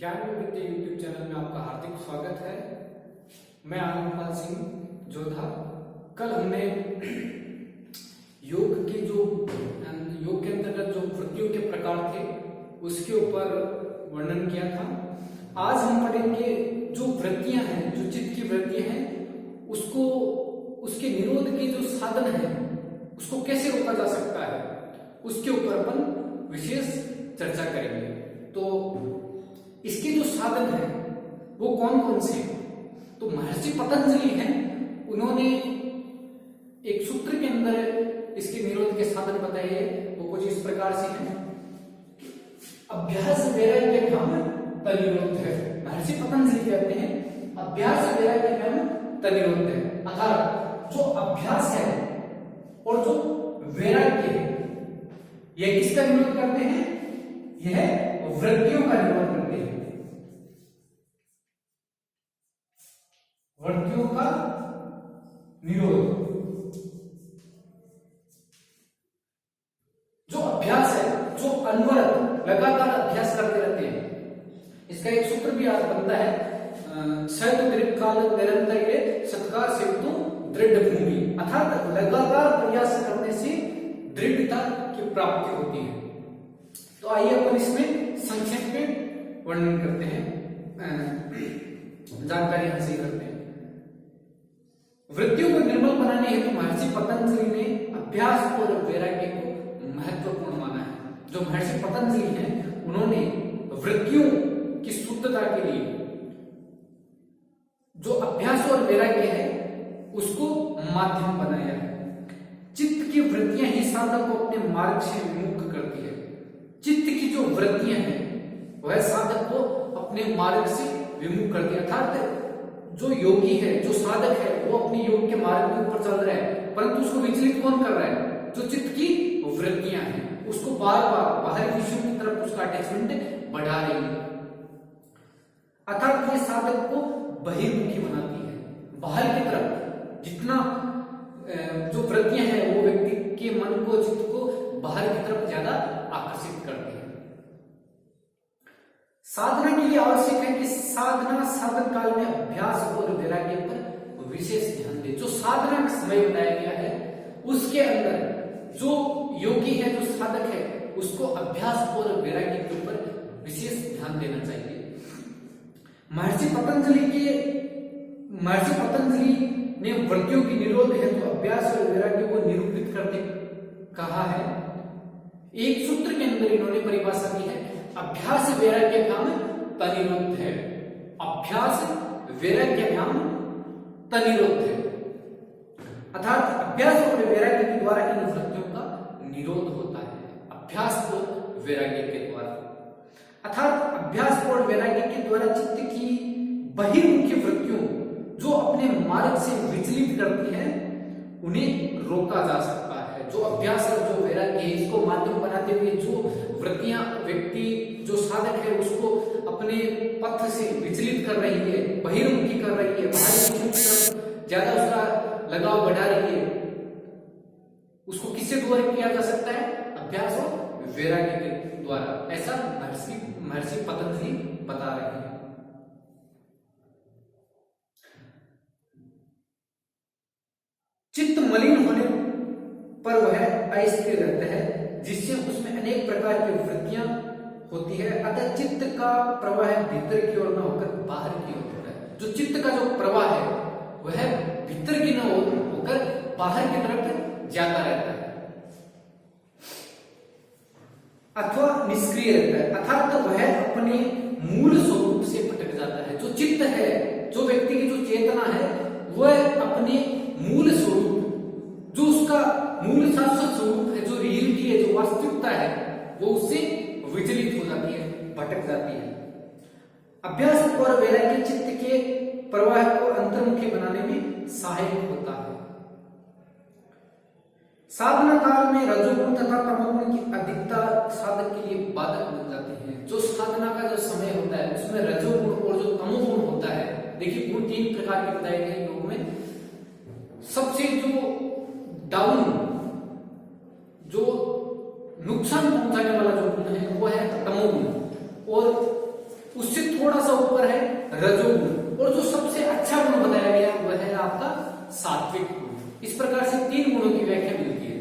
ज्ञान में विद्या YouTube channel में आपका हार्दिक स्वागत है। मैं आनंदपाल सिंह जोधा। कल हमने योग के अंतर्गत जो वृत्तियों के प्रकार थे उसके ऊपर वर्णन किया था। आज हम पढ़ेंगे जो वृत्तियां हैं, जो चित्त की वृत्तियां हैं, उसको उसके निरोध के जो साधन है उसको कैसे रोका जा सकता है, उसके ऊपर अपन विशेष चर्चा करेंगे। तो इसके जो साधन हैं वो कौन कौन से हैं? तो महर्षि पतंजलि हैं, उन्होंने एक सूत्र के अंदर इसके निरोध के साधन बताए हैं। वो कुछ इस प्रकार से हैं। अभ्यास वैराग्यम तनिरोध है। महर्षि पतंजलि कहते हैं अभ्यास वैराग्यम तनिरोध है, अर्थात जो अभ्यास है और जो वैराग्य है यह किसका निरोध करते हैं? यह वृत्तियों का निरोध करते हैं। वृत्तियों का निरोध। जो अभ्यास है, जो अनवरत लगातार अभ्यास करते रहते हैं, इसका एक सूत्र भी आज बनता है, सद दीर्घ काल निरंतर के सत्कार से तो दृढ़ भूमि, अर्थात लगातार प्रयास करने से दृढ़ता की प्राप्ति होती है। तो आइए अपन इसमें संक्षेप में वर्णन करते हैं, जानकारी हासिल करते हैं। वृत्तियों को निर्मल बनाने हेतु महर्षि पतंजलि ने अभ्यास और वैराग्य को महत्वपूर्ण माना है। जो महर्षि पतंजलि हैं उन्होंने वृत्तियों की शुद्धता के लिए जो अभ्यास और वैराग्य है उसको माध्यम बनाया है। चित्त की वृत्तियां ही साधक को अपने मार्ग से विमुख करती है। चित्त की जो वृत्तियां हैं वह साधक को अपने मार्ग से विमुख करती है, अर्थात जो योगी है, जो साधक है, वो अपने योग के मार्ग के ऊपर चल रहा है, परंतु उसको विचलित कौन कर रहा है? जो चित्त की वृत्तियां हैं, उसको बार बार बाहरी विषयों की तरफ उसका अटैचमेंट बढ़ा रही है, अर्थात ये साधक को बहिर्मुखी बनाती है। बाहर की तरफ जितना जो वृत्तियां हैं वो व्यक्ति के मन को, चित्त को बाहर की तरफ ज्यादा आकर्षित करती है। साधना के लिए आवश्यक है कि साधना साधन काल में अभ्यास और वैराग्य पर विशेष ध्यान दे। जो साधना का समय बताया गया है उसके अंदर जो योगी है, जो साधक है, उसको अभ्यास और वैराग्य के ऊपर विशेष ध्यान देना चाहिए। महर्षि पतंजलि ने वृत्तियों की निरोध है तो अभ्यास और वैराग्य को निरूपित करते कहा है। एक सूत्र के अंदर इन्होंने परिभाषा दी है, अभ्यास वैराग्यभ्याम तनिरोध है। अभ्यास वैराग्यभ्याम तनिरोध है, अर्थात अभ्यास और वैराग्य के द्वारा इन वृत्तियों का निरोध होता है। अभ्यास और वैराग्य के द्वारा, अर्थात अभ्यास और वैराग्य के द्वारा चित्त की बहिर्मुखी वृत्तियों जो अपने मार्ग से विचलित करती हैं उन्हें रोका जा सकता है। जो अभ्यास और जो वैराग्य है इसको माध्यम बनाते हुए जो वृत्तियां व्यक्ति, जो साधक है, उसको अपने पथ से विचलित कर रही है, बहिर्मुखी कर रही है, बाहर ज्यादा उसका लगाव बढ़ा रही है, उसको किससे दूर किया जा सकता है? अभ्यास और वैराग्य के द्वारा। ऐसा महर्षि पतंजलि बता रहे हैं। चित्त मलिन होने पर वह अस्थिर रहता है, जिससे उसमें अनेक प्रकार की वृत्तियां होती है। अतः चित्त का प्रवाह भीतर की ओर न होकर बाहर की ओर होता है। जो चित्त का जो प्रवाह है वह भीतर की न होकर बाहर की तरफ जाता रहता है अथवा निष्क्रिय रहता है, अर्थात वह अपने मूल स्वरूप से भटक जाता है। जो चित्त है, जो व्यक्ति की जो चेतना है, वह अपने मूल स्वरूप, जो उसका मूल शाश्वत स्वरूप है, जो रियलिटी है, जो वास्तविकता है, वो उससे विचलित हो जाती है, भटक जाती है। अभ्यास और वैराग्य चित्त के प्रवाह को अंतर्मुखी बनाने में सहायक होता है। साधना काल में रजोगुण तथा तमोगुण की अधिकता साधक के लिए बाधक बन जाती है। जो साधना का जो समय होता है उसमें रजोगुण और जो तमोगुण होता है, देखिए गुण तीन प्रकार के बताए गए योग में। सबसे जो डाउन, जो नुकसान पहुंचाने वाला जो गुण है वो है तमोगुण, और उससे रजोगुण, और जो सबसे अच्छा गुण बताया गया वह है आपका सात्विक गुण। इस प्रकार से 3 गुणों की व्याख्या मिलती है।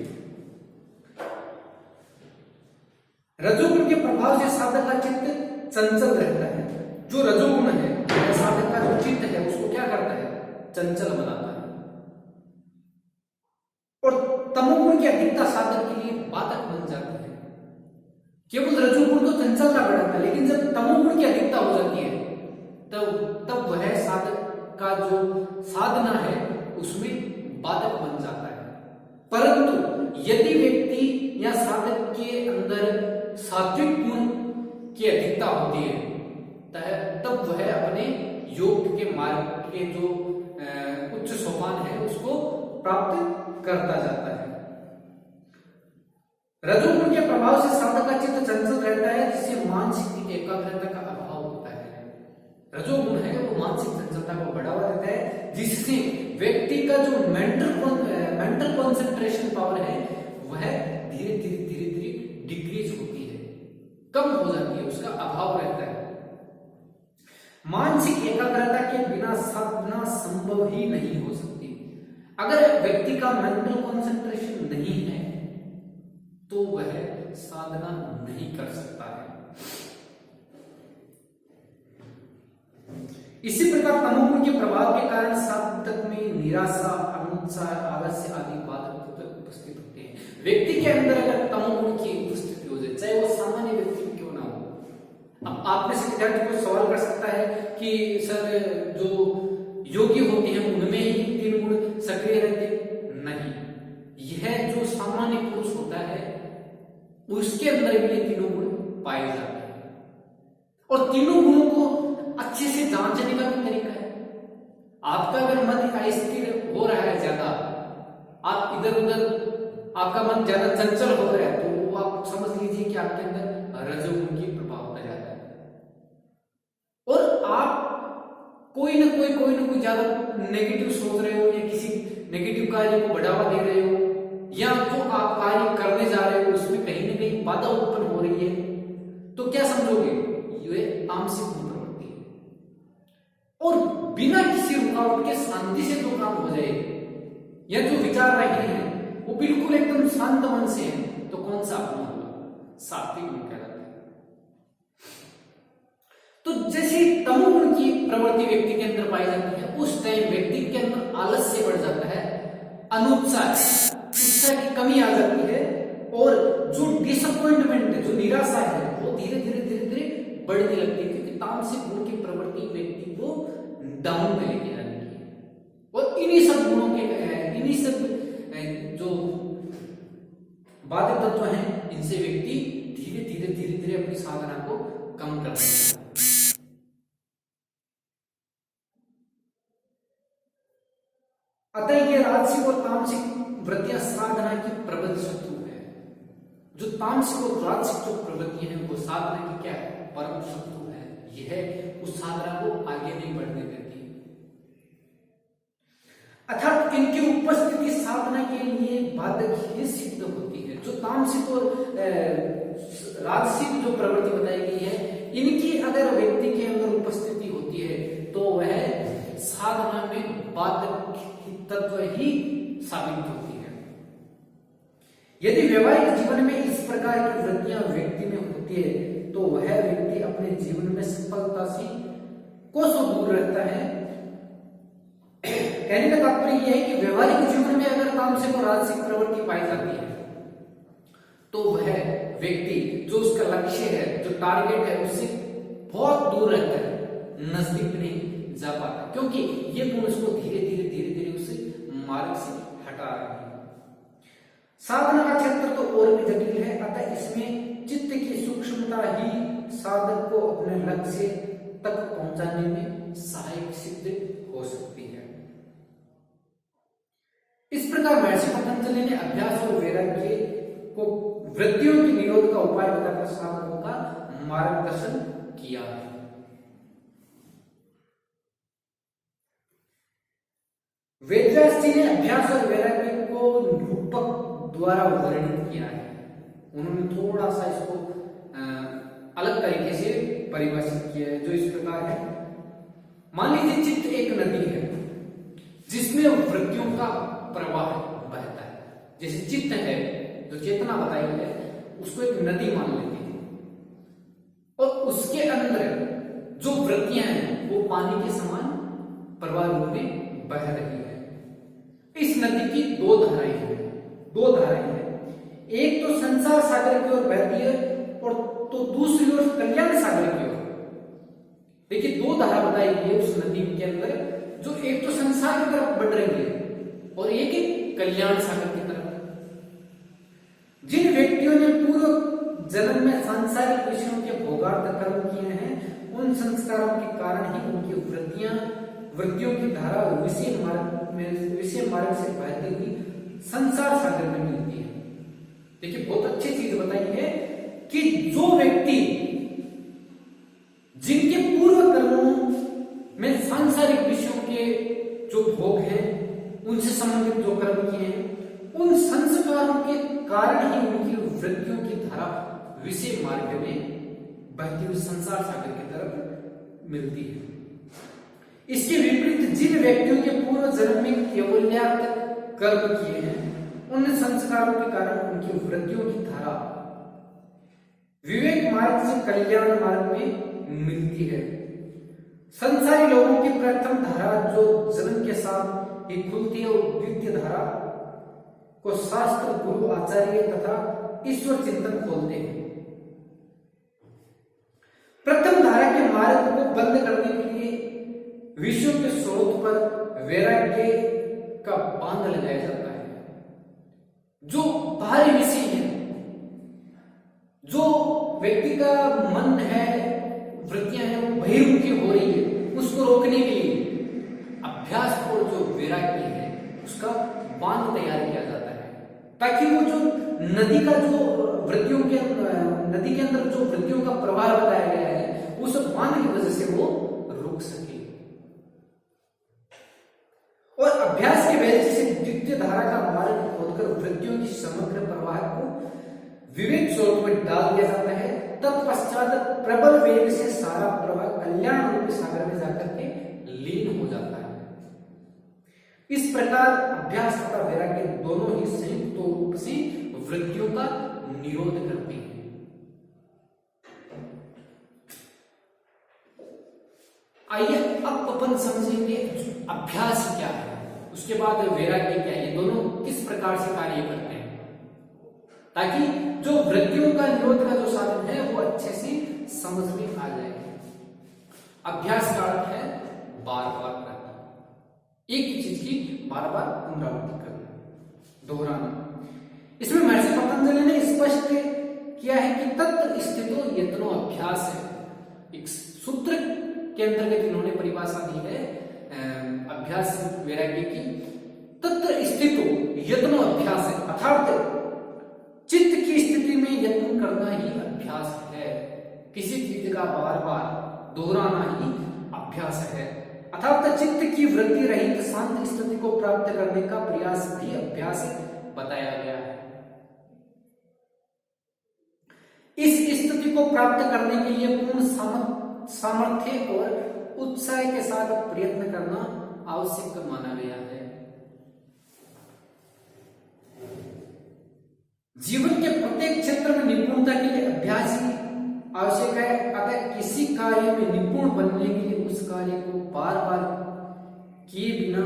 रजोगुण के प्रभाव से साधक का चित्त चंचल रहता है। जो रजोगुण है साधक का जो चित्त है उसको क्या करता है, चंचल बनाता है। और तमोगुण की अधिकता साधक के लिए बाधक बन जाती है। केवल रजोगुण तो चंचलता बढ़ाता है, लेकिन जब तमोगुण की अधिकता हो जाती है तब वह साधक का जो साधना है उसमें बाधक बन जाता है। परंतु यदि व्यक्ति या साधक के अंदर सात्विक गुण की अधिकता होती है तब वह अपने योग के मार्ग के जो उच्च सोपान है उसको प्राप्त करता जाता है। रजोगुण के प्रभाव से साधक का चित्त चंचल रहता है, जिससे मानसिक एकाग्रता का अभाव होता है। रजोगुण है वो मानसिक चंचलता को बढ़ावा देता है, जिससे व्यक्ति का जो मेंटल कंसंट्रेशन पावर है वह धीरे धीरे डिक्रीज होती है, कम हो जाती है, उसका अभाव रहता है। मानसिक एकाग्रता के बिना साधना संभव ही नहीं हो सकती। अगर व्यक्ति का मेंटल कंसंट्रेशन नहीं है तो वह साधना नहीं कर सकता है। इसी प्रकार तमोगुण के प्रभाव के कारण साधक में निराशा, अनुत्साह, आलस्य आदि बाधक उपस्थित होते हैं। व्यक्ति के अंदर अगर तमोगुण की उपस्थिति हो जाए, चाहे वो सामान्य व्यक्ति क्यों ना हो। अब आप में से विद्यार्थी को सवाल कर सकता है कि सर जो योगी होते हैं उनमें ही 3 गुण सक्रिय रहते? नहीं, यह जो सामान्य पुरुष होता है उसके अंदर भी ये 3 गुण पाए जाते हैं। और 3 गुणों को अच्छे से जांचने का भी तरीका है। आपका अगर मन अस्थिर हो रहा है ज्यादा, आप इधर उधर आपका मन ज्यादा चंचल हो रहा है, तो आप समझ लीजिए कि आपके अंदर रजोगुण की प्रभावता ज्यादा है। और आप कोई ना कोई ज्यादा नेगेटिव सोच रहे हो, या किसी नेगेटिव कार्य को बढ़ावा दे रहे हो, या जो आप कार्य करने जा रहे हो उसमें कहीं ना कहीं बाधा उत्पन्न हो रही है, तो क्या समझोगे? ये तामसिक गुण प्रवृत्ति है। और बिना किसी रुकावट के शांति से जो काम हो जाए, या जो विचार रहे हैं वो बिल्कुल एकदम शांत मन से है, तो कौन सा गुण होगा? सात्विक गुण कहलाता है। तो जैसे तमोगुण की प्रवृत्ति व्यक्ति के अंदर पाई जाती है, उस टाइम व्यक्ति के अंदर आलस्य बढ़ जाता है, अनुत्साह, उत्साह की कमी आ जाती है, और जो डिसअपॉइंटमेंट है, जो निराशा है, वो धीरे धीरे बढ़ने लगती है, क्योंकि तामसिक गुण की प्रवृत्ति व्यक्ति को डाउन में लेके जाने की है। और इन्हीं सब गुणों के इन्हीं सब जो बाधक तत्व हैं, इनसे व्यक्ति धीरे धीरे अपनी साधना को कम कर सकता है। अतः ये राजसिक और तामसिक वृत्तियां साधना की प्रबल शत्रु है। जो तामसिक और राजसिक जो प्रवृत्तियां हैं वो साधना की क्या है? परम शत्रु है। यह उस साधना को आगे नहीं बढ़ने देती। अर्थात इनकी उपस्थिति साधना के लिए बाधक ही सिद्ध होती है। जो तामसिक और राजसिक जो प्रवृत्ति बताई गई है, इनकी अगर व्यक्ति के अंदर उपस्थिति होती है तो वह साधना में बाधक तत्व ही साबित होती है। यदि व्यवहारिक जीवन में इस प्रकार की वृत्तियां व्यक्ति में होती है तो वह व्यक्ति अपने जीवन में सफलता से कोसों दूर रहता है। कहने का तात्पर्य यह है कि व्यवहारिक जीवन में अगर तामसिक और राजसिक प्रवृत्ति पाई जाती है तो वह व्यक्ति जो उसका लक्ष्य है, जो टारगेट है, उससे बहुत दूर रहता है, नजदीक नहीं जा पाता, क्योंकि ये गुण उसको धीरे धीरे उसे मार्ग से हटा रहे हैं। साधना का क्षेत्र तो और भी जटिल है, अतः इसमें चित्त की सूक्ष्मता ही साधक को अपने लक्ष्य तक पहुंचाने में सहायक सिद्ध हो सकती है। इस प्रकार महर्षि पतंजलि ने अभ्यास और वैराग्य को वृत्तियों के निरोध का उपाय बताकर साधकों का मार्गदर्शन किया है। वेदव्यास जी ने अभ्यास और वैराग्य को रूपक द्वारा वर्णित किया है। उन्होंने थोड़ा सा इसको अलग तरीके से परिभाषित किया है, जो इस प्रकार है। एक नदी है जिसमें वृत्तियों का प्रवाह बहता है। जैसे चित्त है, जो चेतना बताई है, उसको एक नदी मान लेते हैं और उसके अंदर जो वृत्तियां हैं वो पानी के समान प्रवाह रूप में बह रही है। इस नदी की दो धाराएं हैं, एक तो संसार सागर की ओर बहती है और तो दूसरी ओर कल्याण सागर की ओर। देखिए, दो धारा बताई गई है उस नदी के अंदर, जो एक तो संसार की तरफ बढ़ रही है और एक कल्याण सागर की तरफ। जिन व्यक्तियों ने पूर्व जन्म में सांसारिक विषयों के भोगार्थ कर्म किए हैं, उन संस्कारों के कारण ही उनकी वृत्तियों की धारा विषय मार्ग से बहती हुई संसार सागर में मिलती है। देखिए, बहुत अच्छी चीज बताई है कि जो व्यक्ति जिनके पूर्व कर्मों में सांसारिक विषयों के जो भोग हैं, उनसे संबंधित जो कर्म किए हैं, उन संस्कारों के कारण ही उनकी वृत्तियों की धारा विषय मार्ग में बहती हुई संसार सागर की तरफ मिलती है। इसके विपरीत जिन व्यक्तियों के पूर्व जन्म में केवल्यार्थ कर्म किए हैं, उन संस्कारों के कारण उनकी वृत्तियों की धारा विवेक मार्ग से कल्याण मार्ग में मिलती है। संसारी लोगों की प्रथम धारा जो जन्म के साथ ही खुलती है, और द्वितीय धारा को शास्त्र, गुरु, आचार्य तथा ईश्वर चिंतन खोलते हैं। प्रथम धारा के मार्ग को बंद करने के लिए विषयों के स्रोत पर वैराग्य का बांध लगाया जाता है। जो बाहरी विषय है, जो व्यक्ति का मन है, वृत्तियां हैं, वो बहिर्मुखी हो रही है, उसको रोकने के लिए अभ्यास और जो वैराग्य है उसका बांध तैयार किया जाता है, ताकि वो जो नदी का जो नदी के अंदर जो वृत्तियों का प्रवाह बताया गया है, उस बांध की वजह से वो रुक सके। और अभ्यास के वजह से द्वितीय धारा का मार्ग खोलकर वृत्तियों की समग्र प्रवाह को विवेक स्रोत में डाल दिया जाता है। तत्पश्चात प्रबल वेग से सारा प्रवाह कल्याण रूपी सागर में जाकर के लीन हो जाता है। इस प्रकार अभ्यास तथा वैराग्य दोनों ही संयुक्त रूप से वृत्तियों का निरोध करते हैं। आइए अब अपन समझेंगे अभ्यास क्या है, उसके बाद वैराग्य क्या है, ये दोनों किस प्रकार से कार्य करते हैं, ताकि जो वृत्तियों का निरोध का जो साधन है वो अच्छे से समझ में आ जाए। अभ्यास का अर्थ है बार बार करना, एक ही चीज की बार बार पुनरावृत्ति करना, दोहराना। इसमें महर्षि पतंजलि ने स्पष्ट किया है कि तत्र स्थितो यत्नो अभ्यास है। एक सूत्र के अंतर्गत इन्होंने परिभाषा दी है अभ्यास वैराग्य की। तत्र स्थितो यत्नो अभ्यास है, अर्थात चित्त की स्थिति में यत्न करना ही अभ्यास है। किसी चीज का बार बार दोहराना ही अभ्यास है, अर्थात चित्त की वृत्ति रहित शांत स्थिति को प्राप्त करने का प्रयास भी अभ्यास बताया गया है। इस स्थिति को प्राप्त करने के लिए पूर्ण सामर्थ्य और उत्साह के साथ प्रयत्न करना आवश्यक माना गया है। जीवन के प्रत्येक क्षेत्र में निपुणता के लिए अभ्यास ही आवश्यक है। अतः किसी कार्य में निपुण बनने के लिए उस कार्य को बार बार किए बिना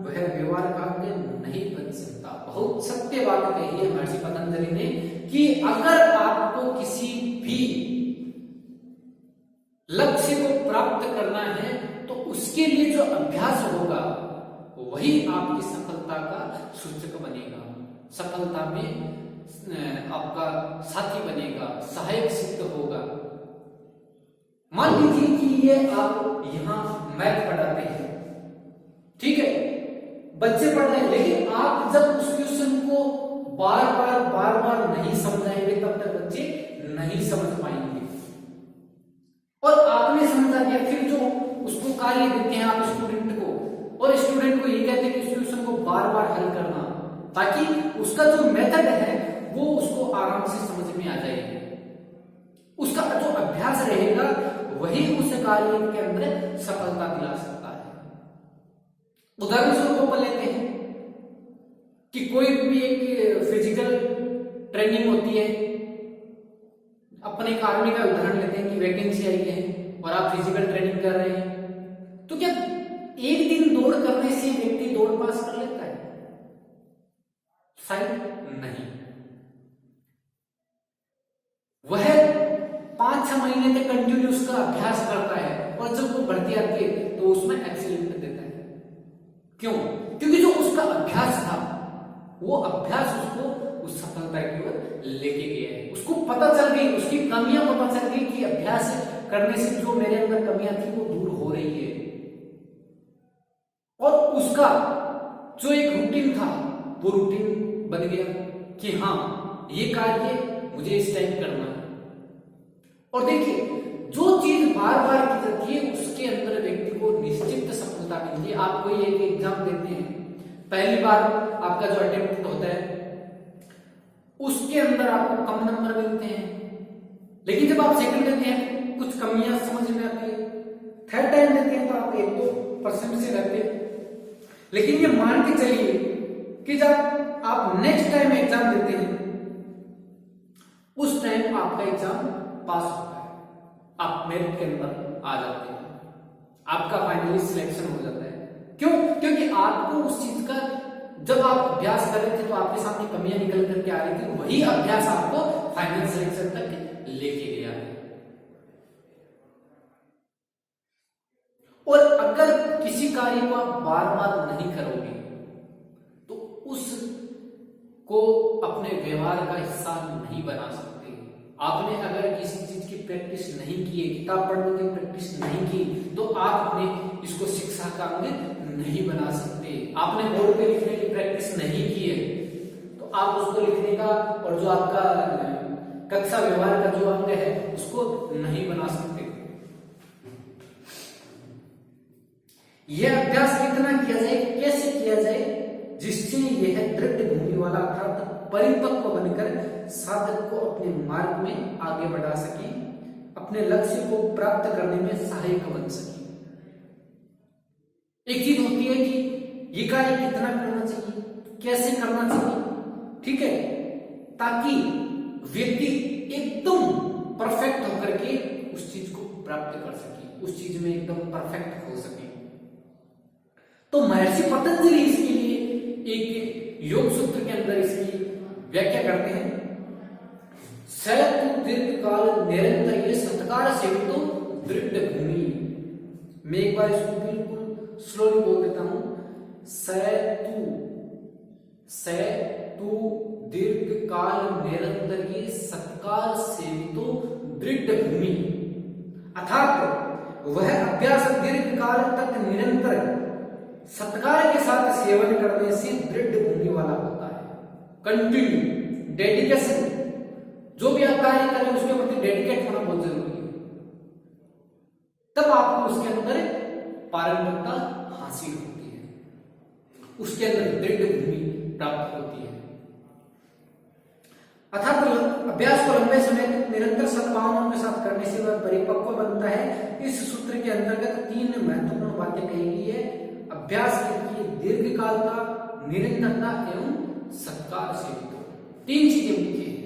वह व्यवहार कार्य नहीं बन सकता। बहुत सत्य बात कही है महर्षि पतंजलि ने कि अगर आपको किसी भी लक्ष्य को प्राप्त करना है तो उसके लिए जो अभ्यास होगा वही आपकी सफलता का सूचक बनेगा, सफलता में आपका साथी बनेगा, सहायक सिद्ध होगा। मान लीजिए कि ये आप यहां मैथ पढ़ाते हैं, ठीक है, बच्चे पढ़ रहे हैं, लेकिन आप जब उस क्वेश्चन को बार बार नहीं समझाएंगे तब तक बच्चे नहीं समझ पाएंगे। और आपने समझा दिया, फिर जो उसको कार्य देते हैं आप स्टूडेंट को, और स्टूडेंट को ये कहते हैं कि उस क्वेश्चन को बार बार हल करना, ताकि उसका जो मेथड है वो उसको आराम से समझ में आ जाएगी। उसका जो अभ्यास रहेगा वही उस कार्य के अंदर सफलता दिला सकता है। उदाहरण स्वरूप अपन लेते हैं कि कोई भी एक फिजिकल ट्रेनिंग होती है। अपन एक आर्मी का उदाहरण लेते हैं कि वैकेंसी आई है और आप फिजिकल ट्रेनिंग कर रहे हैं, तो क्या एक दिन दौड़ करने से व्यक्ति दौड़ पास कर लेता है? शायद नहीं। वह 5-6 महीने तक कंटिन्यू उसका अभ्यास करता है और जब वो भर्ती आती है तो उसमें एक्सीलेंट देता है। क्यों? क्योंकि जो उसका अभ्यास था वो अभ्यास उसको उस सफलता की ओर लेके गया है। उसको पता चल गई, उसकी कमियां पता चल गई कि अभ्यास करने से जो मेरे अंदर कमियां थी वो दूर हो रही है, और उसका जो एक रूटीन था वो रूटीन बन गया कि हाँ ये कार्य मुझे इस टाइम करना है। और देखिए, जो चीज बार बार की जाती है उसके अंदर व्यक्ति को निश्चित सफलता मिलती है। आप कोई एक एग्जाम देते हैं, पहली बार आपका जो अटेम्प्ट होता है उसके अंदर आपको कम नंबर मिलते हैं, लेकिन जब आप सेकंड देते हैं कुछ कमियां समझ में आती है, थर्ड टाइम देते हैं तो आप 1-2% से रहते हैं। लेकिन ये मान के चलिए कि जब आप नेक्स्ट टाइम एग्जाम देते हैं उस टाइम आपका एग्जाम पास होता है, आप मेरिट के अंदर आ जाते हैं, आपका फाइनली सिलेक्शन हो जाता है। क्यों? क्योंकि आपको उस चीज का, जब आप अभ्यास कर रहे थे तो आपके सामने कमियां निकल करके आ रही थी, वही अभ्यास आपको फाइनल सिलेक्शन तक लेके गया है। और अगर किसी कार्य को आप बार बार नहीं करोगे तो उसको अपने व्यवहार का हिस्सा नहीं बना सकते। आपने अगर किसी चीज की प्रैक्टिस नहीं की है, किताब पढ़ने की प्रैक्टिस नहीं की, तो आप अपने इसको शिक्षा का अंग नहीं बना सकते। आपने बोर्ड पे लिखने की प्रैक्टिस नहीं की है तो आप उसको लिखने का और जो आपका कक्षा व्यवहार का जो अंग है उसको नहीं बना सकते। यह अभ्यास कितना किया जाए, कैसे किया जाए, जिससे यह दृढ़ भूमि वाला अर्थात परिपक्व बनकर साधक को अपने मार्ग में आगे बढ़ा सके, अपने लक्ष्य को प्राप्त करने में सहायक बन सके। एक चीज होती है कि ये कार्य कितना करना चाहिए, कैसे करना चाहिए, ठीक है, ताकि व्यक्ति एकदम परफेक्ट होकर के उस चीज को प्राप्त कर सके, उस चीज में एकदम परफेक्ट हो सके। तो महर्षि पतंजलि इसके लिए एक योग सूत्र के अंदर इसकी व्याख्या करते हैं। सैतु दीर्घ काल निरंतर ये सत्कार सेवितो दृढ़ भूमि। मैं एक बार इसको बिल्कुल स्लोली बोल देता हूं। सैतु दीर्घ काल निरंतर ये सत्कार सेवितो दृढ़ भूमि, अर्थात वह अभ्यास दीर्घ काल तक निरंतर सत्कार के साथ सेवन करने से दृढ़ भूमि वाला होता है। कंटिन्यू डेडिकेशन, जो भी आप कार्य करें उसके प्रति डेडिकेट होना बहुत जरूरी है, तब आपको उसके अंदर पारंगतता हासिल होती है, उसके अंदर दृढ़ भूमि प्राप्त होती है। अर्थात अभ्यास को लंबे समय तक निरंतर सद्भावनाओं के साथ करने से वह परिपक्व बनता है। इस सूत्र के अंतर्गत 3 महत्वपूर्ण बातें कही गई है। अभ्यास के लिए दीर्घकालता, निरंतरता एवं सत्कार से 3 चीजें मुख्य हैं।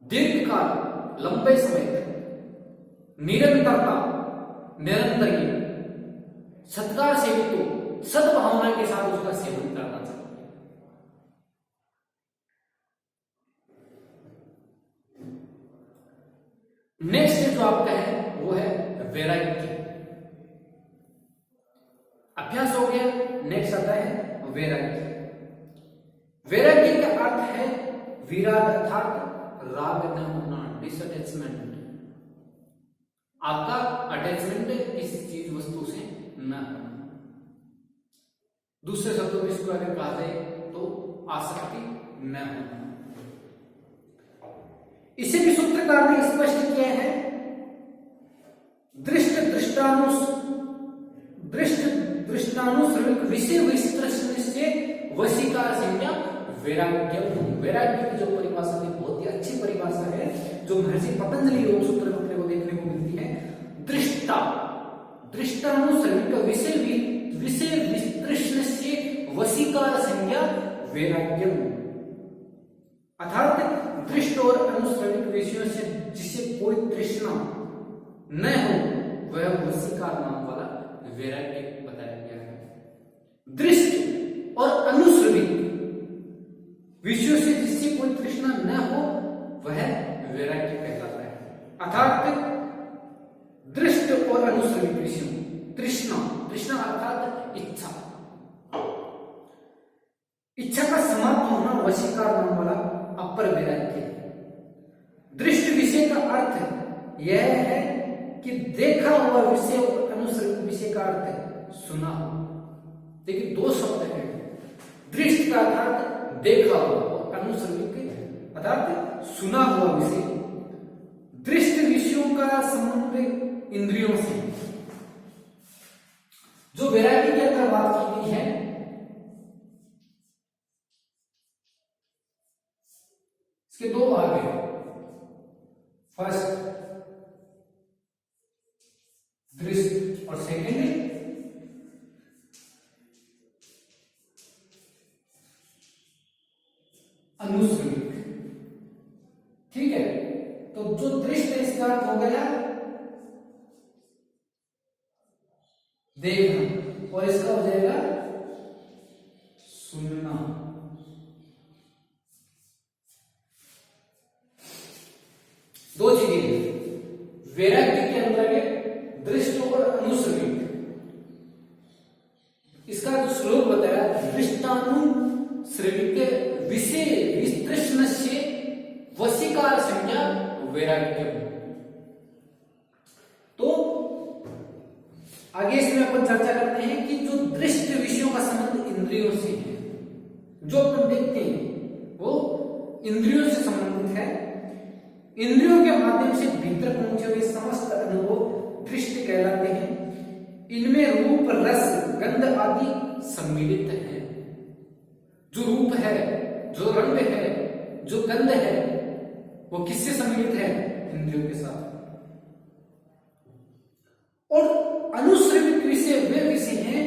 दीर्घकाल लंबे समय तक, निरंतरता निरंतर, सत्कार से तो सद्भावना के साथ उसका सेवन करना चाहिए। नेक्स्ट जो आपका है वो है वैराग्य। अभ्यास हो गया, नेक्स्ट आता है वैराग्य। वैराग्य का अर्थ है विराग अर्थात राग न होना, डिसअटैचमेंट। आपका अटैचमेंट किसी चीज वस्तु से न होना। दूसरे शब्दों में इसको अगर कहा जाए तो आसक्ति न होना। इसे भी सूत्रकार ने स्पष्ट किया है। दृष्टानुश्रविक विषय विस्तृष्ण से वशीकार संज्ञा वैराग्य। वैराग्य की जो परिभाषा है बहुत ही अच्छी परिभाषा है, जो महर्षि पतंजलि योग सूत्र में अपने को देखने को मिलती है। दृष्टानुश्रविक विषय विषय वितृष्णस्य वशीकार संज्ञा वैराग्यम, अर्थात दृष्ट और अनुश्रविक विषयों से जिसे कोई तृष्णा न हो वह वशीकार नाम वाला वैराग्य बताया गया है। दृष्ट और अनुश्रविक विषयों से जिससे कोई तृष्णा न हो वह वैराग्य कहलाता है। अर्थात दृष्ट और अनुश्रविक विषयों, तृष्णा, तृष्णा अर्थात इच्छा, इच्छा का समाप्त होना वशीकार नाम वाला अपर वैराग्य है। दृष्ट विषय का अर्थ यह है कि देखा हुआ विषय और अनुश्रविक विषय का अर्थ है सुना हुआ। देखिए दो शब्द है, दृष्ट का अर्थात देखा हुआ और अनुश्रविक अर्थात सुना हुआ विषय। दृष्ट विषयों का संबंध इंद्रियों से, जो वैराग्य की अंदर बात की गई है इसके दो भाग हैं। फर्स्ट दृष्ट और सेकेंड अनुश्रविक। ठीक है, तो जो दृष्ट है इसका अर्थ हो गया देखना और इसका हो जाएगा सुनना। दो चीजें वैराग्य के अंदर है, दृष्ट और अनुश्रविक। इसका जो श्लोक बताया, दृष्टानुश्रविक विषय वितृष्णस्य वशीकार संज्ञा वैराग्यम। तो आगे इसमें अपन चर्चा करते हैं कि जो दृष्ट विषयों का संबंध इंद्रियों से है, जो अपन देखते हैं वो इंद्रियों से संबंधित है। इंद्रियों के माध्यम से भीतर पहुंचे हुए समस्त अनुभव दृष्ट कहलाते हैं। इनमें रूप, रस, गंध आदि सम्मिलित है। जो रूप है, जो रंग है, जो गंध है, वो किससे सम्मिलित है? इंद्रियों के साथ। और अनुश्रविक विषय वे विषय हैं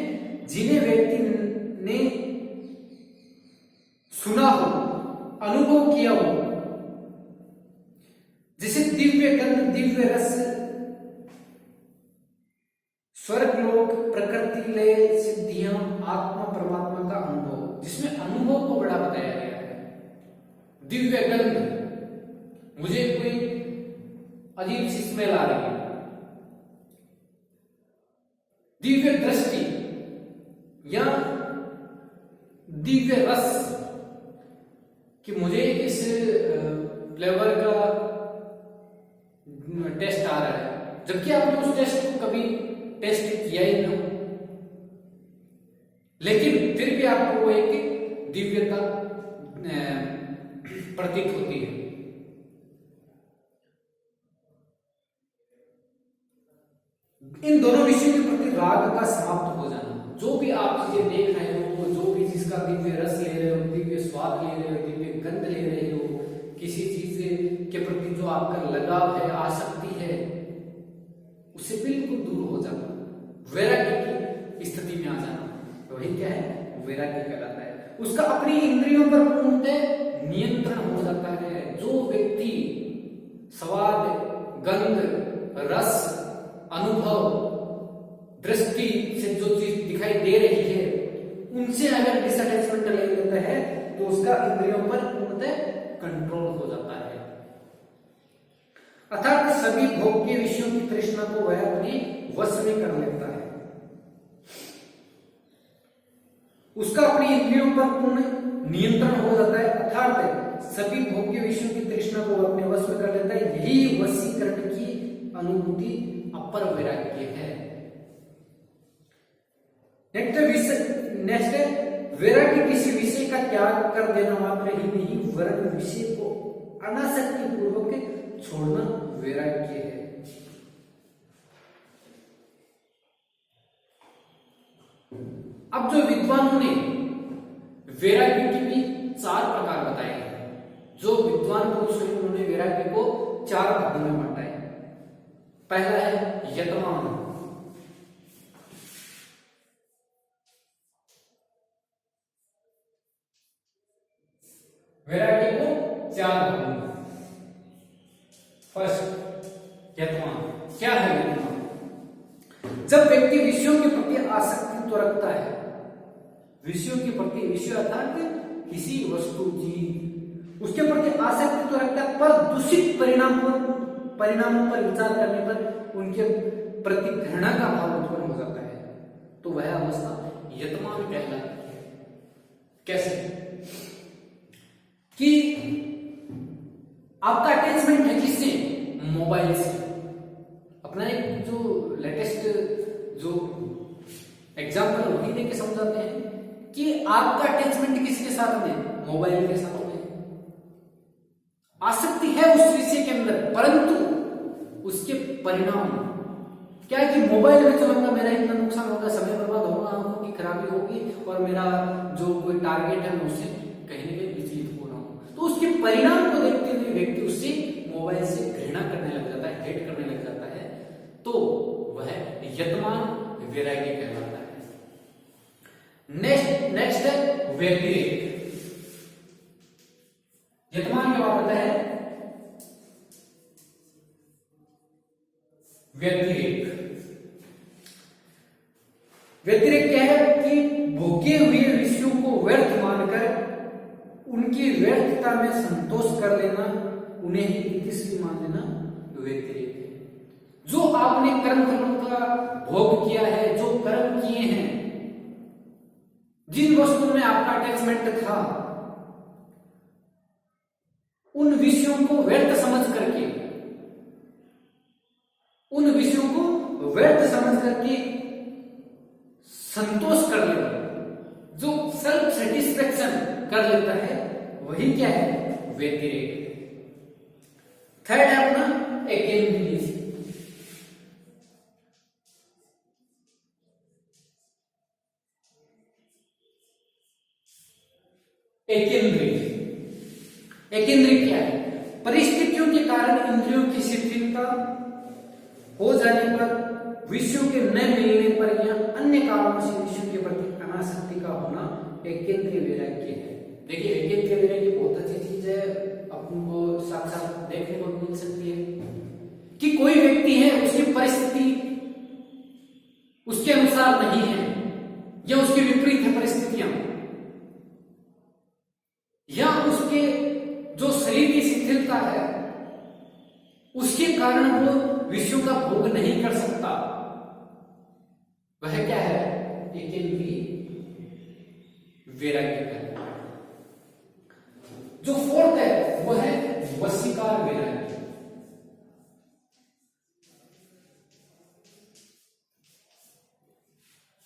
जिन्हें व्यक्ति ने सुना हो, अनुभव किया हो, जैसे दिव्य गंध, दिव्य रस, स्वर्गलोक, प्रकृति लय, सिद्धियां, आत्मा परमात्मा का अनुभव, जिसमें अनुभव को बड़ा बताया गया है। दिव्य गंध, मुझे कोई अजीब सी स्मेल आ रही है। दिव्य दृष्टि या दिव्य रस कि मुझे इस फ्लेवर का टेस्ट आ रहा है, जबकि आपने उस टेस्ट को कभी टेस्ट किया ही ना, लेकिन फिर भी आपको वो एक दिव्यता प्रतीत होती है। इन दोनों विषयों के प्रति राग का समाप्त हो जाना। जो भी आप चीजें देख रहे हो, जो भी जिसका दिव्य रस ले रहे हो, दिव्य स्वाद ले रहे हो, दिव्य गंध ले रहे हो, किसी चीज के प्रति जो आपका लगाव है, आसक्ति है, उससे बिल्कुल दूर हो जाना, वैराग्य की स्थिति में आ जाना, तो वही क्या है? वैराग्य कहलाता है। उसका अपनी इंद्रियों पर पूर्णतः नियंत्रण हो जाता है। जो व्यक्ति स्वाद, गंध, रस, अनुभव, दृष्टि से जो चीज दिखाई दे रही है, उनसे अगर डिसअटैचमेंट ले लेता है तो उसका इंद्रियों पर पूर्णतः कंट्रोल हो जाता है। अर्थात सभी भोग्य विषयों की तृष्णा को वह अपने वश में कर लेता है। उसका अपनी इंद्रियों पर पूर्ण नियंत्रण हो जाता है, अर्थात सभी भोग्य विषयों की तृष्णा को अपने वश में कर लेता है। यही वशीकरण की अनुभूति अपर वैराग्य है। नेक्स्ट है वैराग्य किसी विषय का त्याग कर देना मात्र ही नहीं, वरन विषय को अनासक्ति पूर्वक छोड़ना वैराग्य है। अब जो विद्वानों ने वैराग्य के भी 4 प्रकार बताए हैं। जो विद्वान पुरुष हैं उन्होंने वैराग्य को 4 भागों में बांटा है। पहला है यतमान, वैराग्य को 4 भागों में। फर्स्ट, यत्मान। क्या है यत्मान? जब व्यक्ति विषयों के प्रति आसक्ति तो रखता है, विषयों के प्रति, विषय अर्थात किसी वस्तु चीज, उसके प्रति आसक्ति तो रखता है, पर दूषित परिणामों पर विचार करने पर उनके प्रति घृणा का भाव उत्पन्न हो जाता है, तो वह अवस्था यत्मान कहलाती है। कैसे? कि आपका अटैचमेंट है किससे? मोबाइल से। अपना एक जो लेटेस्ट जो एग्जाम्पल वही देके समझाते हैं कि आपका अटैचमेंट किसके साथ में? मोबाइल के साथ में। आसक्ति है उस विषय के अंदर, परंतु उसके परिणाम क्या है कि मोबाइल में चलाऊंगा, मेरा इतना नुकसान होगा, समय बर्बाद होगा, आंखों की खराबी होगी, और मेरा जो कोई टारगेट है मैं उससे कहीं ना कहीं विचलित हो रहा हूं। तो उसके परिणाम को देखते हुए व्यक्ति उससे मोबाइल से घृणा करने लग जाता है, हेट करने लग जाता है, तो वह यत्मान वैराग्य कहलाता है। नेक्स्ट है व्यतिरेक। यत्मान क्या होता है? व्यतिरेक। व्यतिरेक क्या है कि भोगे हुए विषयों को व्यर्थ मानकर उनकी व्यर्थता में संतोष कर लेना, उन्हें ही इतिश्री मान लेना व्यतिरेक है। जो आपने कर्म फलों का भोग किया है, जो कर्म किए हैं, जिन वस्तुओं में आपका अटैचमेंट था, उन विषयों को व्यर्थ समझ करके, उन विषयों को व्यर्थ समझ करके संतोष कर लेना, जो सेल्फ सेटिस्फेक्शन कर लेता है, वही क्या है? व्यतिरेक। थर्ड है अपना एकेंद्रिय। एकेंद्रिय क्या है? परिस्थितियों के कारण इंद्रियों की शिथिलता हो जाने पर, विषयों के न मिलने पर या अन्य कारणों से विषयों के प्रति अनासक्ति का होना एकेंद्रिय वैराग्य है। देखिए, एकेंद्रिय वैराग्य बहुत अच्छी चीज है, अपन को साथ साथ देखने को मिल सकती है कि कोई व्यक्ति है, उसकी परिस्थिति उसके अनुसार नहीं है, या उसके विपरीत है परिस्थितियां, या उसके जो शरीर की शिथिलता है उसके कारण वो विषयों का भोग नहीं कर सकता, वह क्या है? एकेंद्रिय वैराग्य है। जो फोर्थ है वो है वशीकार वैराग्य।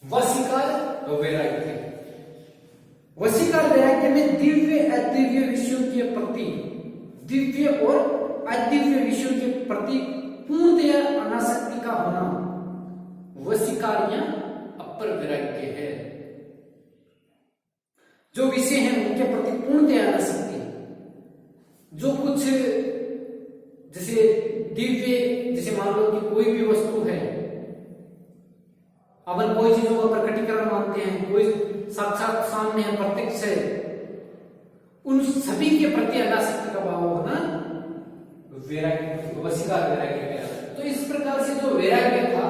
वशीकार वैराग्य, वशीकार वैराग्य में दिव्य अदिव्य विषयों के प्रति, दिव्य और अदिव्य विषयों के प्रति पूर्णतया अनासक्ति का होना वशीकार या अपर वैराग्य है। जो विषय हैं उनके प्रति पूर्णतया अनासक्ति, जो कुछ जैसे दिव्य, जैसे मान लो कि कोई भी वस्तु है, अपन कोई चीजों का प्रकटीकरण मानते हैं, कोई साक्षात सामने है, प्रत्यक्ष है, उन सभी के प्रति अनासक्ति का भाव होना वैराग्य, वशीकार वैराग्य कहलाता है। तो इस प्रकार से जो वैराग्य था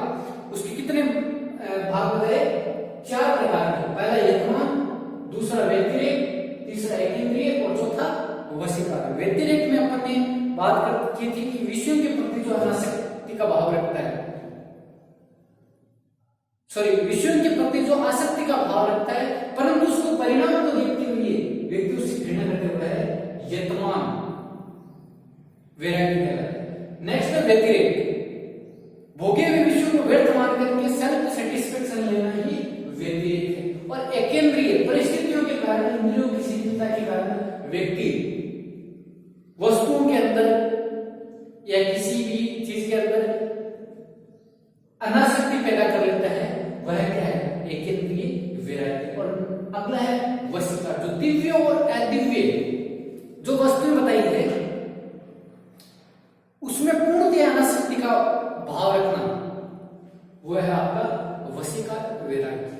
उसके कितने भाग बताए? 4 प्रकार के। पहला यत्मान, दूसरा व्यतिरेक, तीसरा एकेंद्रिय और चौथा वशीकार। व्यतिरेक में अपन ने बात की थी कि विषयों के प्रति जो अनासक्ति का भाव रखता है, सॉरी, विषयों के प्रति जो आसक्ति का भाव रखता है, परंतु उसको परिणाम को देखते हुए व्यक्ति उससे घृणा करते हुए है, यत्मान वैराग्य कहलाता है। नेक्स्ट है व्यतिरेक। भोगे हुए विषयों को व्यर्थ मान करके सेल्फ सेटिस्फेक्शन लेना ही व्यतिरेक है। और एकेंद्रिय, परिस्थितियों के कारण, इंद्रियों की शिथिलता के कारण व्यक्ति वस्तुओं के अंदर या किसी भी चीज के अंदर अनासक्ति पैदा कर लेता है, वह क्या है? एकेंद्रिय वैराग्य। और अगला है वशीकार, जो दिव्य और अदिव्य जो वस्तुएं बताई है उसमें पूर्णतया अनासक्ति का भाव रखना, वह है आपका वशीकार वैराग्य।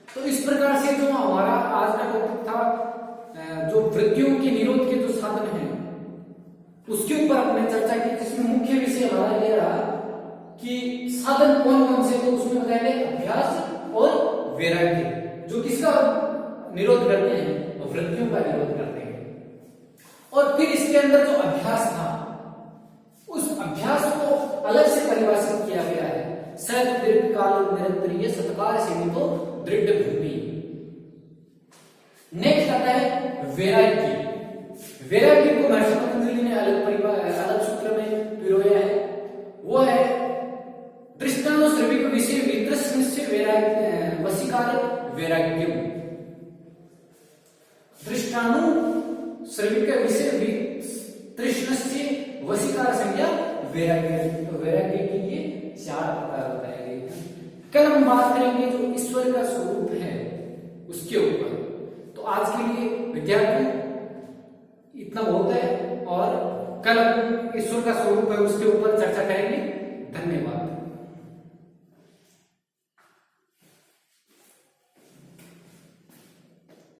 तो इस प्रकार से जो हमारा आज का टॉपिक था जो वृत्तियों के निरोध के जो साधन हैं उसके ऊपर हमने चर्चा की, जिसमें मुख्य विषय हमारा ये रहा कि साधन कौन कौन से, तो उसमें बताया गया अभ्यास और वैराग्य, जो किसका निरोध करते हैं, तो वृत्तियों का निरोध करते हैं। और फिर इसके अंदर जो अभ्यास था, उस अभ्यास को अलग से परिभाषित किया गया है, सत दीर्घकाल निरंतरीय सत्कार से तो दृढ़ भूमि। नेक्स्ट आता है वैराग्य। वैराग्य को महर्षि पतंजलि ने अलग सूत्र में पिरोया है, वो है दृष्टानु श्रविक विषय वितृष्णस्य वैराग्य वशीकार वैराग्यम। दृष्टानु श्रविक विषय वितृष्णस्य वशीकार संज्ञा वैराग्य। वैराग्य की ये 4 प्रकार बताए गए हैं। कल हम बात करेंगे जो ईश्वर का स्वरूप है उसके ऊपर। तो आज के लिए विद्यार्थी इतना बहुत है, और कल ईश्वर का स्वरूप है उसके ऊपर चर्चा करेंगे। धन्यवाद।